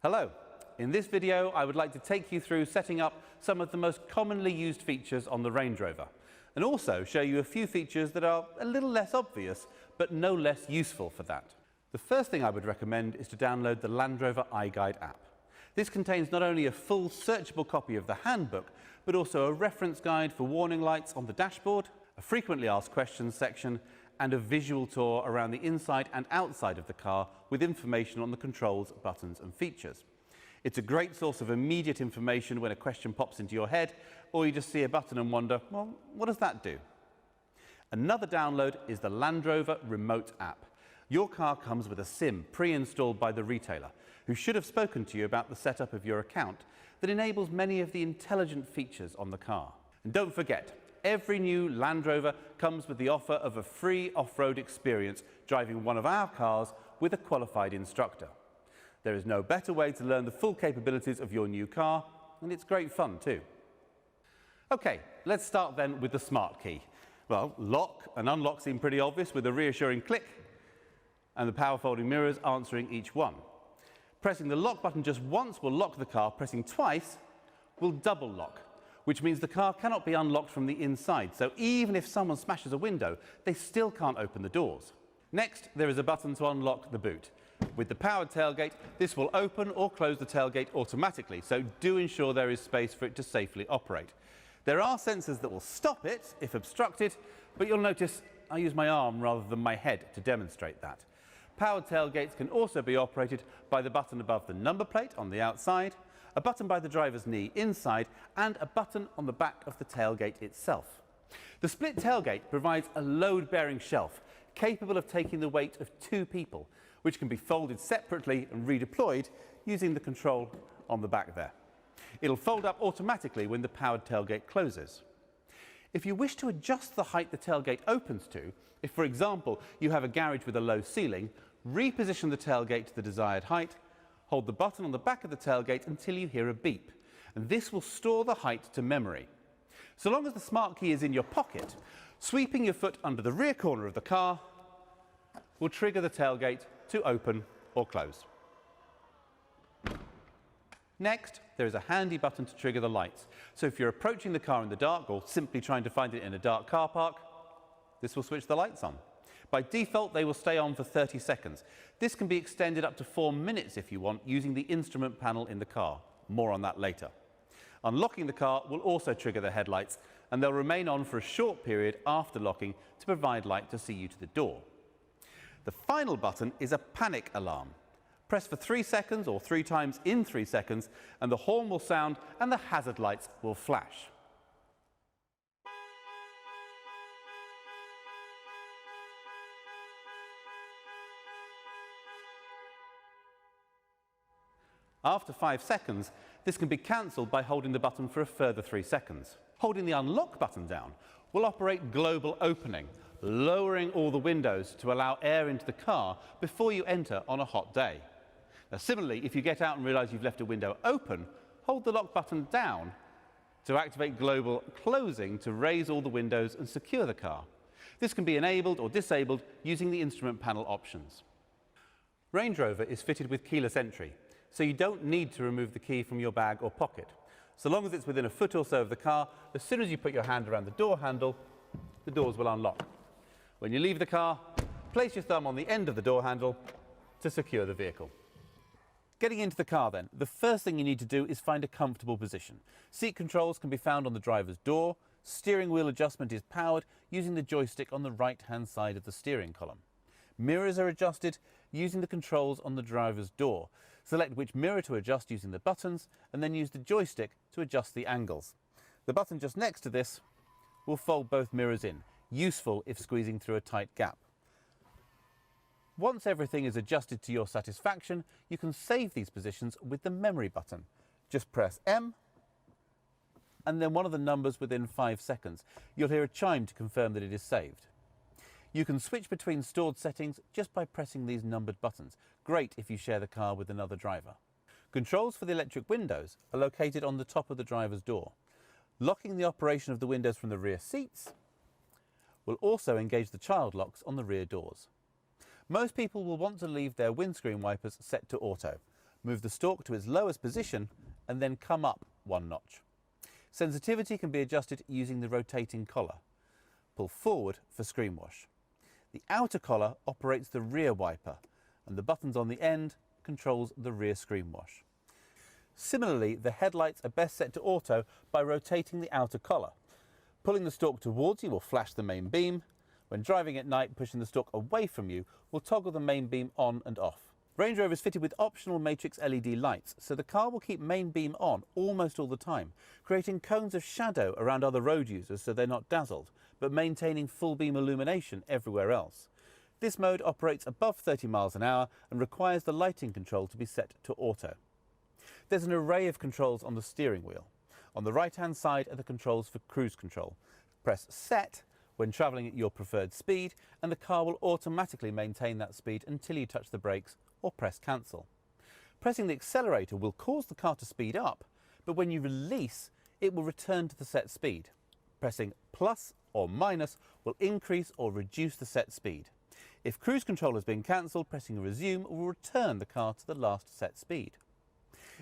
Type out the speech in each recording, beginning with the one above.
Hello. In this video, I would like to take you through setting up some of the most commonly used features on the Range Rover, and also show you a few features that are a little less obvious, but no less useful for that. The first thing I would recommend is to download the Land Rover iGuide app. This contains not only a full searchable copy of the handbook, but also a reference guide for warning lights on the dashboard, a frequently asked questions section, and a visual tour around the inside and outside of the car with information on the controls, buttons and features. It's a great source of immediate information when a question pops into your head, or you just see a button and wonder, well, what does that do? Another download is the Land Rover Remote app. Your car comes with a SIM pre-installed by the retailer, who should have spoken to you about the setup of your account that enables many of the intelligent features on the car. And don't forget, every new Land Rover comes with the offer of a free off-road experience driving one of our cars with a qualified instructor. There is no better way to learn the full capabilities of your new car, and it's great fun too. Okay, let's start then with the smart key. Well, lock and unlock seem pretty obvious with a reassuring click and the power folding mirrors answering each one. Pressing the lock button just once will lock the car, pressing twice will double lock, which means the car cannot be unlocked from the inside, so even if someone smashes a window, they still can't open the doors. Next, there is a button to unlock the boot. With the powered tailgate, this will open or close the tailgate automatically, so do ensure there is space for it to safely operate. There are sensors that will stop it if obstructed, but you'll notice I use my arm rather than my head to demonstrate that. Powered tailgates can also be operated by the button above the number plate on the outside, a button by the driver's knee inside, and a button on the back of the tailgate itself. The split tailgate provides a load-bearing shelf capable of taking the weight of 2 people, which can be folded separately and redeployed using the control on the back there. It'll fold up automatically when the powered tailgate closes. If you wish to adjust the height the tailgate opens to, if for example you have a garage with a low ceiling, reposition the tailgate to the desired height, hold the button on the back of the tailgate until you hear a beep, and this will store the height to memory. So long as the smart key is in your pocket, sweeping your foot under the rear corner of the car will trigger the tailgate to open or close. Next, there is a handy button to trigger the lights. So if you're approaching the car in the dark or simply trying to find it in a dark car park, this will switch the lights on. By default, they will stay on for 30 seconds. This can be extended up to 4 minutes if you want, using the instrument panel in the car. More on that later. Unlocking the car will also trigger the headlights, and they'll remain on for a short period after locking to provide light to see you to the door. The final button is a panic alarm. Press for 3 seconds or 3 times in 3 seconds, and the horn will sound and the hazard lights will flash. After 5 seconds, this can be cancelled by holding the button for a further 3 seconds. Holding the unlock button down will operate global opening, lowering all the windows to allow air into the car before you enter on a hot day. Now, similarly, if you get out and realise you've left a window open, hold the lock button down to activate global closing to raise all the windows and secure the car. This can be enabled or disabled using the instrument panel options. Range Rover is fitted with keyless entry, so you don't need to remove the key from your bag or pocket. So long as it's within a foot or so of the car, as soon as you put your hand around the door handle, the doors will unlock. When you leave the car, place your thumb on the end of the door handle to secure the vehicle. Getting into the car then, the first thing you need to do is find a comfortable position. Seat controls can be found on the driver's door. Steering wheel adjustment is powered using the joystick on the right-hand side of the steering column. Mirrors are adjusted using the controls on the driver's door. Select which mirror to adjust using the buttons, and then use the joystick to adjust the angles. The button just next to this will fold both mirrors in, useful if squeezing through a tight gap. Once everything is adjusted to your satisfaction, you can save these positions with the memory button. Just press M, and then one of the numbers within 5 seconds. You'll hear a chime to confirm that it is saved. You can switch between stored settings just by pressing these numbered buttons. Great if you share the car with another driver. Controls for the electric windows are located on the top of the driver's door. Locking the operation of the windows from the rear seats will also engage the child locks on the rear doors. Most people will want to leave their windscreen wipers set to auto, Move the stalk to its lowest position and then come up one notch. Sensitivity can be adjusted using the rotating collar. Pull forward for screen wash. The outer collar operates the rear wiper, and the buttons on the end controls the rear screen wash. Similarly, the headlights are best set to auto by rotating the outer collar. Pulling the stalk towards you will flash the main beam. When driving at night, pushing the stalk away from you will toggle the main beam on and off. Range Rover is fitted with optional matrix LED lights, so the car will keep main beam on almost all the time, creating cones of shadow around other road users so they're not dazzled, but maintaining full beam illumination everywhere else. This mode operates above 30 miles an hour and requires the lighting control to be set to auto. There's an array of controls on the steering wheel. On the right-hand side are the controls for cruise control. Press Set when travelling at your preferred speed, and the car will automatically maintain that speed until you touch the brakes or press Cancel. Pressing the accelerator will cause the car to speed up, but when you release, it will return to the set speed. Pressing plus or minus will increase or reduce the set speed. If cruise control has been cancelled, pressing Resume will return the car to the last set speed.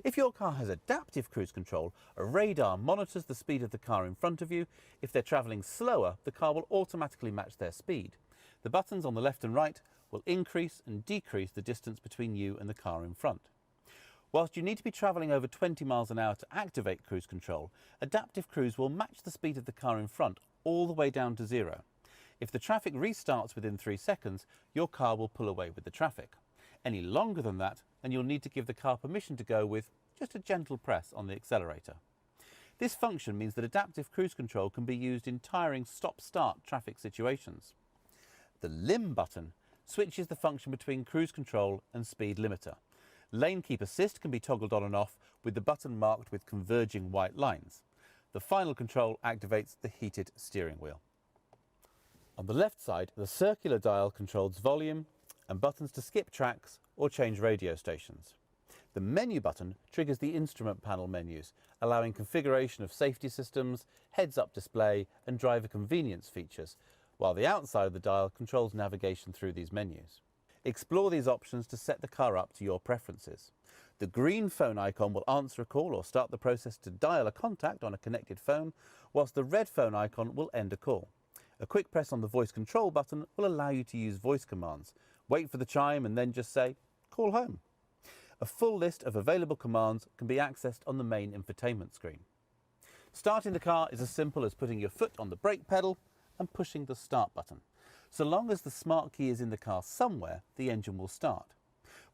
If your car has adaptive cruise control, a radar monitors the speed of the car in front of you. If they're travelling slower, the car will automatically match their speed. The buttons on the left and right will increase and decrease the distance between you and the car in front. Whilst you need to be travelling over 20 miles an hour to activate cruise control, adaptive cruise will match the speed of the car in front all the way down to 0. If the traffic restarts within 3 seconds, your car will pull away with the traffic. Any longer than that, and you'll need to give the car permission to go with just a gentle press on the accelerator. This function means that adaptive cruise control can be used in tiring stop-start traffic situations. The Limb button switches the function between cruise control and speed limiter. Lane Keep Assist can be toggled on and off with the button marked with converging white lines. The final control activates the heated steering wheel. On the left side, the circular dial controls volume and buttons to skip tracks or change radio stations. The menu button triggers the instrument panel menus, allowing configuration of safety systems, heads-up display and driver convenience features, while the outside of the dial controls navigation through these menus. Explore these options to set the car up to your preferences. The green phone icon will answer a call or start the process to dial a contact on a connected phone, whilst the red phone icon will end a call. A quick press on the voice control button will allow you to use voice commands. Wait for the chime and then just say, "Call home." A full list of available commands can be accessed on the main infotainment screen. Starting the car is as simple as putting your foot on the brake pedal and pushing the start button. So long as the smart key is in the car somewhere, the engine will start.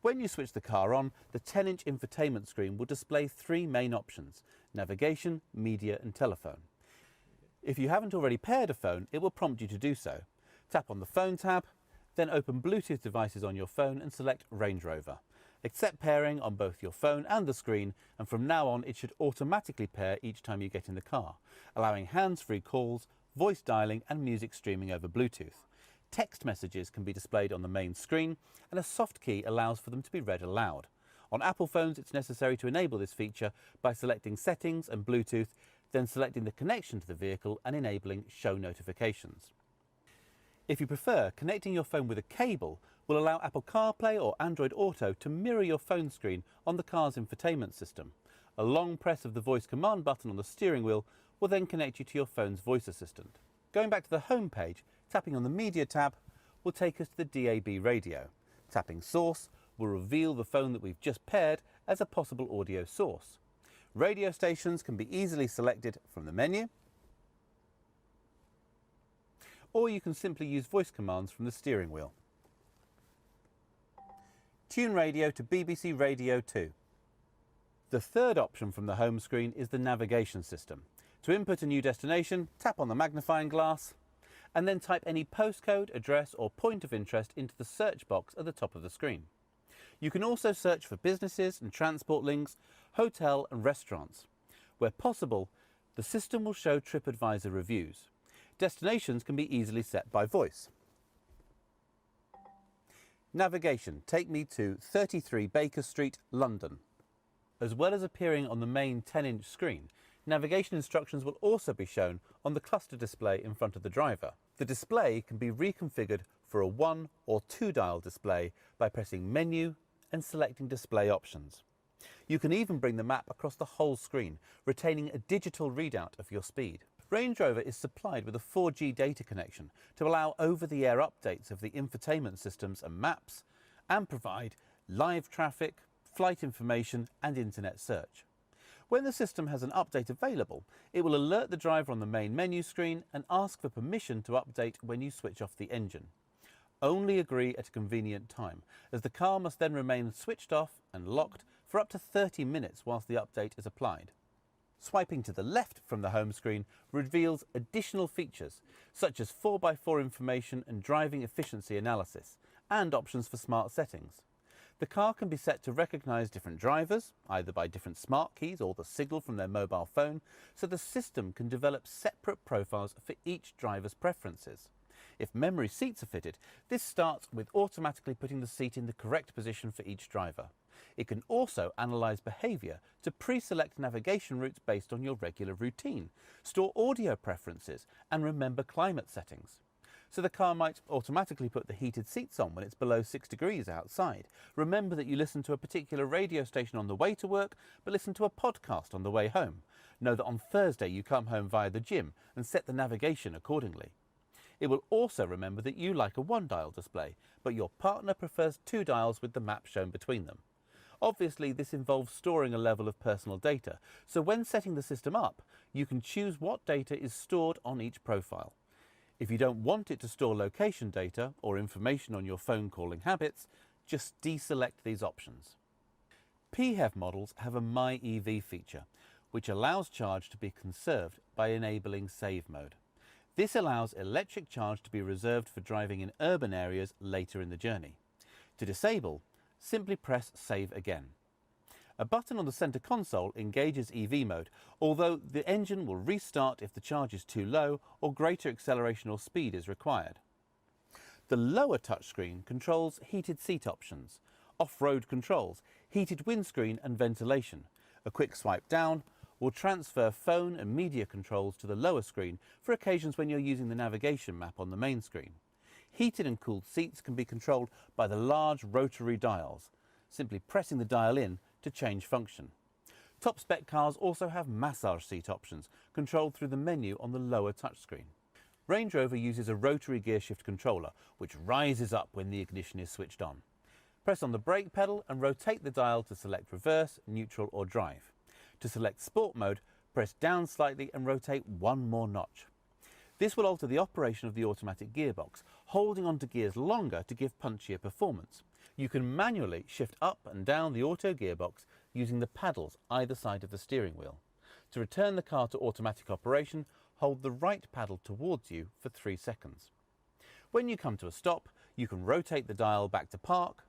When you switch the car on, the 10-inch infotainment screen will display 3 main options: navigation, media and telephone. If you haven't already paired a phone, it will prompt you to do so. Tap on the Phone tab, then open Bluetooth devices on your phone and select Range Rover. Accept pairing on both your phone and the screen, and from now on it should automatically pair each time you get in the car, allowing hands-free calls, voice dialing and music streaming over Bluetooth. Text messages can be displayed on the main screen, and a soft key allows for them to be read aloud. On Apple phones, it's necessary to enable this feature by selecting Settings and Bluetooth, then selecting the connection to the vehicle and enabling Show Notifications. If you prefer, connecting your phone with a cable will allow Apple CarPlay or Android Auto to mirror your phone screen on the car's infotainment system. A long press of the voice command button on the steering wheel will then connect you to your phone's voice assistant. Going back to the home page, tapping on the Media tab will take us to the DAB radio. Tapping Source will reveal the phone that we've just paired as a possible audio source. Radio stations can be easily selected from the menu, or you can simply use voice commands from the steering wheel. Tune radio to BBC Radio 2. The third option from the home screen is the navigation system. To input a new destination, tap on the magnifying glass and then type any postcode, address or point of interest into the search box at the top of the screen. You can also search for businesses and transport links, hotel and restaurants. Where possible, the system will show TripAdvisor reviews. Destinations can be easily set by voice. Navigation, take me to 33 Baker Street, London. As well as appearing on the main 10-inch screen, navigation instructions will also be shown on the cluster display in front of the driver. The display can be reconfigured for a 1 or 2 dial display by pressing Menu and selecting Display Options. You can even bring the map across the whole screen, retaining a digital readout of your speed. Range Rover is supplied with a 4G data connection to allow over-the-air updates of the infotainment systems and maps, and provide live traffic, flight information and internet search. When the system has an update available, it will alert the driver on the main menu screen and ask for permission to update when you switch off the engine. Only agree at a convenient time, as the car must then remain switched off and locked for up to 30 minutes whilst the update is applied. Swiping to the left from the home screen reveals additional features such as 4x4 information and driving efficiency analysis, and options for smart settings. The car can be set to recognise different drivers, either by different smart keys or the signal from their mobile phone, so the system can develop separate profiles for each driver's preferences. If memory seats are fitted, this starts with automatically putting the seat in the correct position for each driver. It can also analyse behaviour to pre-select navigation routes based on your regular routine, store audio preferences and remember climate settings. So the car might automatically put the heated seats on when it's below 6 degrees outside. Remember that you listen to a particular radio station on the way to work, but listen to a podcast on the way home. Know that on Thursday you come home via the gym and set the navigation accordingly. It will also remember that you like a one-dial display, but your partner prefers 2 dials with the map shown between them. Obviously, this involves storing a level of personal data, so when setting the system up, you can choose what data is stored on each profile. If you don't want it to store location data or information on your phone calling habits, just deselect these options. PHEV models have a MyEV feature, which allows charge to be conserved by enabling save mode. This allows electric charge to be reserved for driving in urban areas later in the journey. To disable, simply press Save Again. A button on the centre console engages EV mode, although the engine will restart if the charge is too low or greater acceleration or speed is required. The lower touchscreen controls heated seat options, off-road controls, heated windscreen and ventilation. A quick swipe down will transfer phone and media controls to the lower screen for occasions when you're using the navigation map on the main screen. Heated and cooled seats can be controlled by the large rotary dials, simply pressing the dial in to change function. Top spec cars also have massage seat options, controlled through the menu on the lower touchscreen. Range Rover uses a rotary gear shift controller, which rises up when the ignition is switched on. Press on the brake pedal and rotate the dial to select reverse, neutral or drive. To select sport mode, press down slightly and rotate one more notch. This will alter the operation of the automatic gearbox, holding onto gears longer to give punchier performance. You can manually shift up and down the auto gearbox using the paddles either side of the steering wheel. To return the car to automatic operation, hold the right paddle towards you for 3 seconds. When you come to a stop, you can rotate the dial back to park,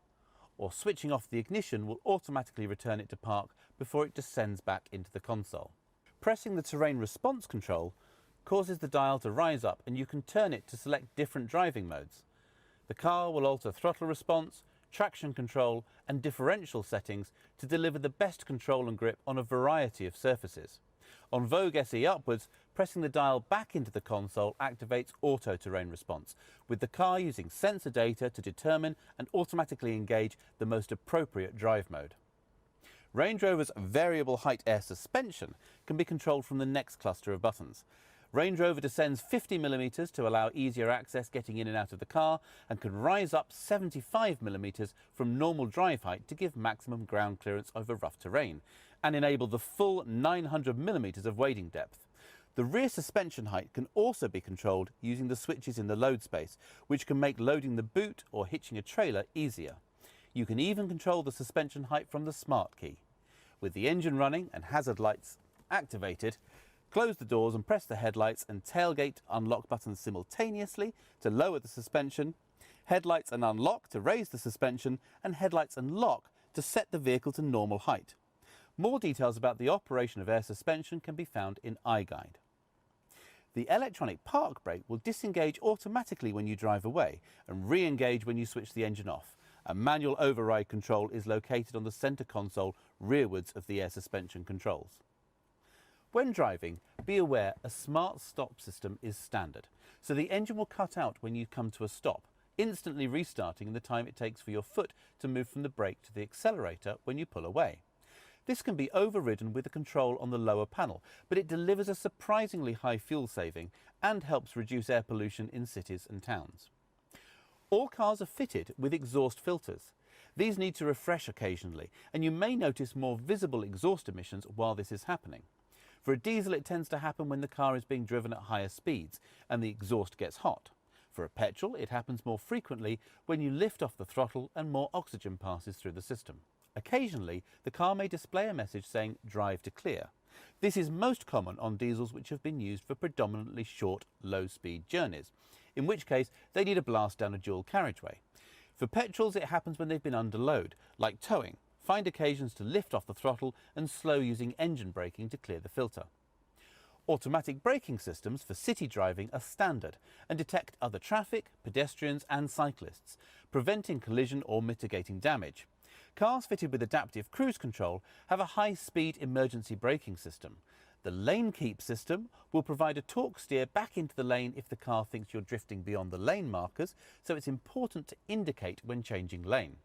or switching off the ignition will automatically return it to park before it descends back into the console. Pressing the terrain response control causes the dial to rise up and you can turn it to select different driving modes. The car will alter throttle response, traction control and differential settings to deliver the best control and grip on a variety of surfaces. On Vogue SE upwards, pressing the dial back into the console activates auto terrain response, with the car using sensor data to determine and automatically engage the most appropriate drive mode. Range Rover's variable height air suspension can be controlled from the next cluster of buttons. Range Rover descends 50mm to allow easier access getting in and out of the car, and can rise up 75mm from normal drive height to give maximum ground clearance over rough terrain, and enable the full 900mm of wading depth. The rear suspension height can also be controlled using the switches in the load space, which can make loading the boot or hitching a trailer easier. You can even control the suspension height from the smart key. With the engine running and hazard lights activated, close the doors and press the headlights and tailgate unlock buttons simultaneously to lower the suspension, headlights and unlock to raise the suspension, and headlights and lock to set the vehicle to normal height. More details about the operation of air suspension can be found in iGuide. The electronic park brake will disengage automatically when you drive away and re-engage when you switch the engine off. A manual override control is located on the centre console rearwards of the air suspension controls. When driving, be aware a smart stop system is standard, so the engine will cut out when you come to a stop, instantly restarting in the time it takes for your foot to move from the brake to the accelerator when you pull away. This can be overridden with a control on the lower panel, but it delivers a surprisingly high fuel saving and helps reduce air pollution in cities and towns. All cars are fitted with exhaust filters. These need to refresh occasionally, and you may notice more visible exhaust emissions while this is happening. For a diesel, it tends to happen when the car is being driven at higher speeds and the exhaust gets hot. For a petrol, it happens more frequently when you lift off the throttle and more oxygen passes through the system. Occasionally, the car may display a message saying "drive to clear." This is most common on diesels which have been used for predominantly short, low-speed journeys, in which case they need a blast down a dual carriageway. For petrols, it happens when they've been under load, like towing. Find occasions to lift off the throttle and slow using engine braking to clear the filter. Automatic braking systems for city driving are standard and detect other traffic, pedestrians and cyclists, preventing collision or mitigating damage. Cars fitted with adaptive cruise control have a high-speed emergency braking system. The lane keep system will provide a torque steer back into the lane if the car thinks you're drifting beyond the lane markers, so it's important to indicate when changing lane.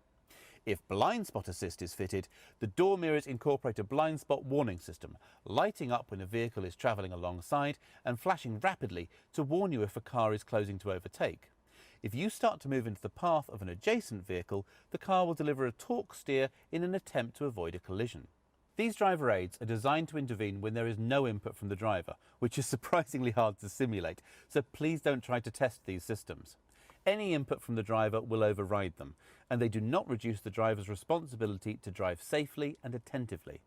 If blind spot assist is fitted, the door mirrors incorporate a blind spot warning system, lighting up when a vehicle is travelling alongside and flashing rapidly to warn you if a car is closing to overtake. If you start to move into the path of an adjacent vehicle, the car will deliver a torque steer in an attempt to avoid a collision. These driver aids are designed to intervene when there is no input from the driver, which is surprisingly hard to simulate, so please don't try to test these systems. Any input from the driver will override them, and they do not reduce the driver's responsibility to drive safely and attentively.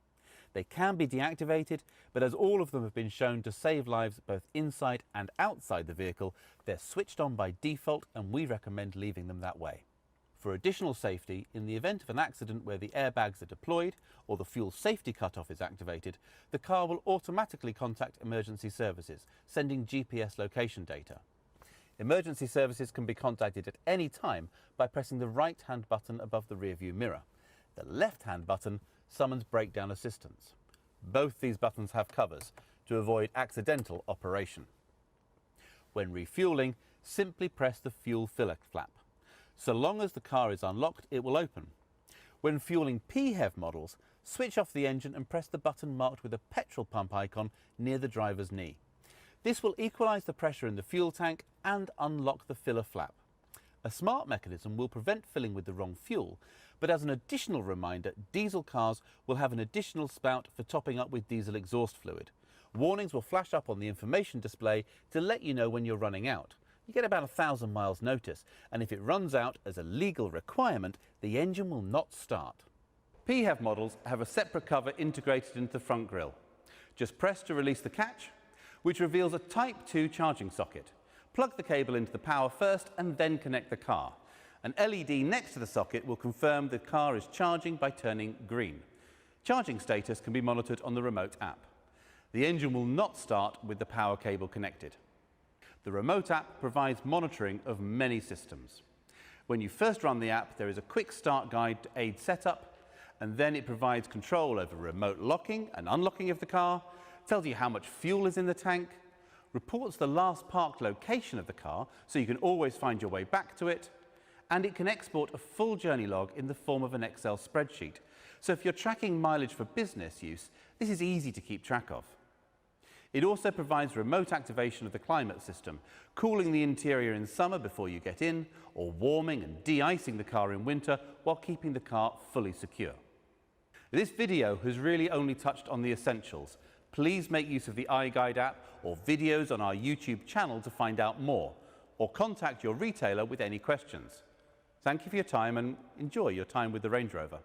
They can be deactivated, but as all of them have been shown to save lives both inside and outside the vehicle, they're switched on by default, and we recommend leaving them that way. For additional safety, in the event of an accident where the airbags are deployed or the fuel safety cutoff is activated, the car will automatically contact emergency services, sending GPS location data. Emergency services can be contacted at any time by pressing the right-hand button above the rearview mirror. The left-hand button summons breakdown assistance. Both these buttons have covers to avoid accidental operation. When refueling, simply press the fuel filler flap. So long as the car is unlocked, it will open. When fueling PHEV models, switch off the engine and press the button marked with a petrol pump icon near the driver's knee. This will equalise the pressure in the fuel tank and unlock the filler flap. A smart mechanism will prevent filling with the wrong fuel, but as an additional reminder, diesel cars will have an additional spout for topping up with diesel exhaust fluid. Warnings will flash up on the information display to let you know when you're running out. You get about 1,000 miles notice, and if it runs out as a legal requirement, the engine will not start. PHEV models have a separate cover integrated into the front grille. Just press to release the catch, which reveals a Type 2 charging socket. Plug the cable into the power first and then connect the car. An LED next to the socket will confirm the car is charging by turning green. Charging status can be monitored on the remote app. The engine will not start with the power cable connected. The remote app provides monitoring of many systems. When you first run the app, there is a quick start guide to aid setup, and then it provides control over remote locking and unlocking of the car, tells you how much fuel is in the tank, reports the last parked location of the car so you can always find your way back to it, and it can export a full journey log in the form of an Excel spreadsheet. So if you're tracking mileage for business use, this is easy to keep track of. It also provides remote activation of the climate system, cooling the interior in summer before you get in, or warming and de-icing the car in winter while keeping the car fully secure. This video has really only touched on the essentials. Please make use of the iGuide app or videos on our YouTube channel to find out more, or contact your retailer with any questions. Thank you for your time and enjoy your time with the Range Rover.